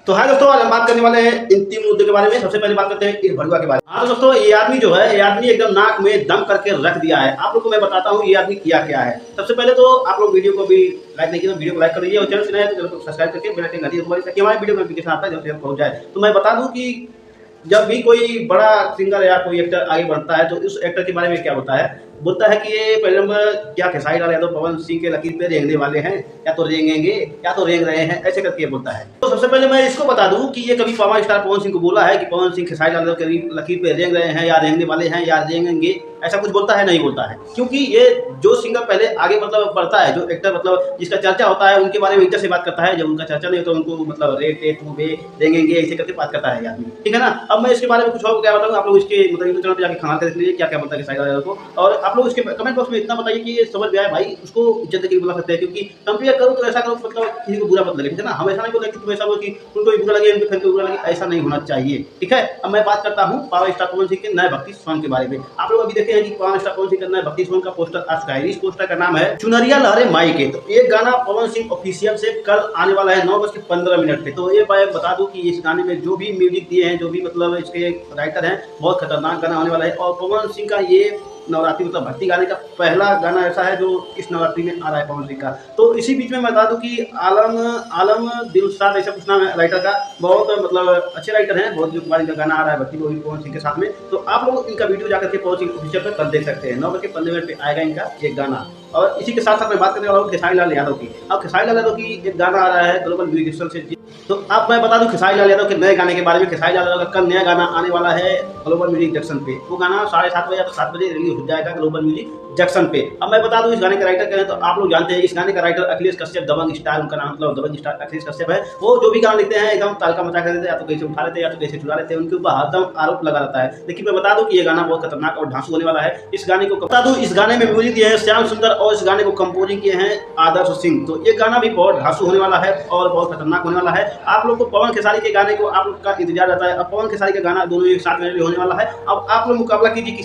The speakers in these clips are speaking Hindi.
तो हाँ दोस्तों, आज हम बात करने वाले हैं इन 3 मुद्दों के बारे में। सबसे पहले बात करते हैं इस भड़ुआ के बारे में। हाँ तो दोस्तों, ये आदमी जो है, ये आदमी एकदम नाक में दम करके रख दिया है। आप लोग को मैं बताता हूँ ये आदमी किया क्या है। सबसे पहले तो आप लोग वीडियो को भी लाइक नहीं किया तो वीडियो को लाइक कर दीजिए और चैनल से नए हैं तो चैनल को सब्सक्राइब करके बेल आइकन घंटी दबाइए ताकि हमारे वीडियो में नोटिफिकेशन आता है जब तक पहुंच जाए। तो मैं बता दूं कि जब भी कोई बड़ा सिंगर या कोई एक्टर आगे बढ़ता है तो उस एक्टर के बारे में क्या होता है, बोलता है कि ये पहले नंबर क्या खेसारी लाल यादव पवन सिंह के लकीर पे रेंगने वाले हैं, या तो रेंगेंगे या तो रेंग रहे हैं, ऐसे करके बोलता है। तो सबसे पहले मैं इसको बता दूं कि ये कभी पावर स्टार पवन सिंह को बोला है कि पवन सिंह खेसारी लाल यादव के लकीर पे रेंग रहे हैं या रेंगने वाले हैं या रेंगेंगे, ऐसा कुछ बोलता है? नहीं बोलता है। क्योंकि ये जो सिंगर पहले आगे मतलब बढ़ता है, जो एक्टर मतलब जिसका चर्चा होता है, उनके बारे में इज्जत से बात करता है। जब उनका चर्चा नहीं होता तो उनको मतलब रेटे टूबे रेंगेंगे ऐसे करके बात करता है आदमी, ठीक है ना। अब मैं इसके बारे में कुछ और क्या बताऊँ, आप लोग इसके मतलब यूट्यूब चैनल पर जाकर खंगाल कर देख लीजिए क्या क्या बोलता है खेसारी लाल यादव को। और आप लोग इसके कमेंट बॉक्स में इतना बताइए कि ये समझ में आए भाई, उसको इज्जत देकर बुला सकते हैं। क्योंकि कंपेयर करो तो ऐसा करो मतलब किसी को बुरा मत लगे, ठीक है ना। हम ऐसा नहीं बोलते कि तुम ऐसा बोलो कि उनको भी बुरा लगे उनके फैन को बुरा लगे, ऐसा नहीं होना चाहिए, ठीक है। अब मैं बात करता हूँ पावर स्टार पवन सिंह के नए भक्ति सॉन्ग के बारे में। आप लोग अभी देखे हैं कि पावर स्टार पवन सिंह का नए भक्ति सॉन्ग का पोस्टर आ चुका है। इस पोस्टर का नाम है चुनरिया लहरे माई के। तो ये गाना पवन सिंह ऑफिशियल से कल आने वाला है 9:15 पे। तो ये मैं बता दूं कि इस गाने में जो भी म्यूजिक दिए हैं, जो भी मतलब इसके राइटर हैं, बहुत खतरनाक गाना होने वाला है। और पवन सिंह का ये नवरात्रि मतलब भक्ति गाने का पहला गाना ऐसा है जो इस नवरात्रि में आ रहा है पवन सिंह का। तो इसी बीच में मैं बता दूं कि आलम दिलशाद ऐसा कुछ नाम है राइटर का, बहुत मतलब अच्छे राइटर हैं। बहुत जो कुमार का गाना आ रहा है भक्ति वो भी पवन सिंह के साथ में। तो आप लोग इनका वीडियो जाकर के पवन सिंह ऑफिशियल पर कल देख सकते हैं। 9:15 पे आएगा इनका ये गाना। और इसी के साथ साथ मैं बात करने वाला हूँ खेसारी लाल यादव की। अब खेसारी लाल यादव की एक गाना आ रहा है ग्लोबल म्यूजिक से। तो अब मैं बता दूं खेसारी लाल यादव के नए गाने के बारे में। खेसारी लाल यादव का कल नया गाना आने वाला है ग्लोबल म्यूजिक जंक्शन पे। वो गाना 7:30 बजे या तो 7 बजे रिलीज हो जाएगा ग्लोबल म्यूजिक जंक्शन पे। अब मैं बता दूं इस गाने के राइटर क्या है। तो आप लोग जानते हैं इस गाने का राइटर अखिलेश कश्यप, दबंग स्टार उनका नाम, मतलब दबंग स्टार अखिलेश कश्यप है। वो जो भी गाना लिखते हैं एकदम तालका मचा कर देते हैं, या तो कैसे उठा लेते हैं या तो कैसे चुरा लेते हैं, उनके ऊपर हरदम आरोप लगा रहता है। लेकिन मैं बता दूं कि ये गाना बहुत खतरनाक और ढांसू होने वाला है। इस गाने को बता दूं, इस गाने में म्यूजिक दिए हैं श्याम सुंदर और इस गाने को कंपोजिंग किए हैं आदर्श सिंह। तो ये गाना भी बहुत ढांसू होने वाला है और बहुत खतरनाक होने वाला है। आप लोग को पवन खेसारी के गाने को आप लोग का इंतजार रहता है। अब पवन खेसारी का गाना दोनों एक साथ में होने वाला है। अब आप लोग मुकाबला कीजिए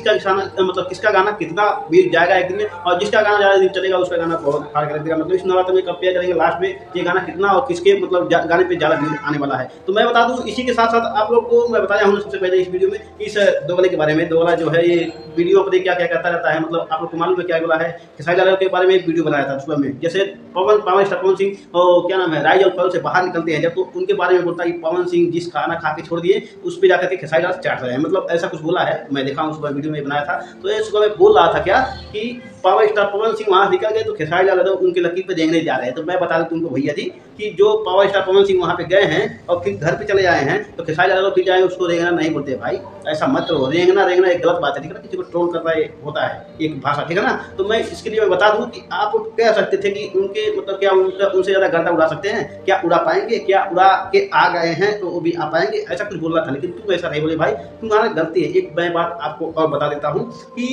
किसका गाना कितना व्यूज जाएगा एक दिन में, और जिसका गाना ज्यादा दिन चलेगा उसका गाना बहुत फाड़ कर देगा। मतलब इस नवरात्र में कंपेयर करेंगे लास्ट में ये गाना कितना और किसके मतलब गाने पे ज्यादा व्यूज आने वाला है। तो मैं बता दूं इसी के साथ साथ आप लोग को मैं बताया हूँ सबसे पहले इस वीडियो में इस दोगले के बारे में। दोगला जो है ये वीडियो पर क्या क्या करता रहता है, मतलब आप लोग को मालूम है क्या बोला है। खेसारी लाल के बारे में एक वीडियो बनाया था सुबह में, जैसे पावर स्टार पवन सिंह और क्या नाम है राइज और पर्ल से बाहर निकलते हैं जब, तो उनके बारे में बोलता है कि पवन सिंह जिस खाना खा के छोड़ दिए उस पर जाकर के खेसारी लाल चाट रहे हैं, मतलब ऐसा कुछ बोला है। मैं देखा हूँ सुबह वीडियो में बनाया था। तो ये सुबह में बोल रहा था क्या कि पावर स्टार पवन सिंह वहां निकल गए तो खेसारी लाल यादव उनके लकीर पे देखने जा रहे हैं। तो मैं बता दूं तुमको भैया जी कि जो पावर स्टार पवन सिंह वहां पे गए हैं और फिर घर पे चले आए हैं, तो खेसारी लाल यादव फिर जाए उसको रेंगना नहीं बोलते भाई, ऐसा मत करो। रेंगना एक गलत बात है, ठीक है ना। किसी को ट्रोल कर रहा है होता है एक भाषा, ठीक है ना। तो मैं इसके लिए मैं बता दूं कि आप कह सकते थे कि उनके मतलब क्या उनसे ज्यादा गर्दा उड़ा सकते हैं, क्या उड़ा पाएंगे, क्या उड़ा के आ गए हैं तो वो भी आ पाएंगे, ऐसा कुछ बोल रहा था। लेकिन तुम ऐसा नहीं बोले भाई, तुम्हारा गलती है। एक मैं बात आपको और बता देता हूँ कि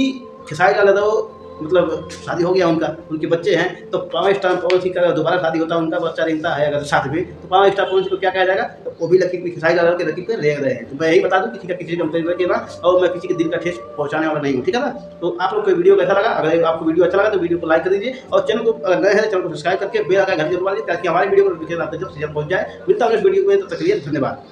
खेसारी लाल यादव मतलब शादी हो गया उनका, उनके बच्चे हैं। तो पावर स्टार पवन सिंह का अगर दोबारा शादी होता है, उनका बच्चा रेंगता है अगर साथ में, तो पावर स्टार पवन सिंह को क्या कहा जाएगा, तो वो भी लकीर पे खेसारी लाल के लकीर पे रेंग रहे हैं। तो मैं यही बता दूं किसी का किसी कंप्लेन के ना, और मैं किसी के दिल का ठेस पहुंचाने वाला नहीं हूँ, ठीक है ना। तो आप लोग को वीडियो कैसा लगा, अगर आपको वीडियो अच्छा लगा तो वीडियो को लाइक कर दीजिए और चैनल को अगर नए हैं चैनल को सब्सक्राइब करके बेल आइकन घंटी दबा दीजिए ताकि हमारी वीडियो को नोटिफिकेशन आपके जब पहुंच जाए। मिलता हूं इस वीडियो में, तो तक के लिए धन्यवाद।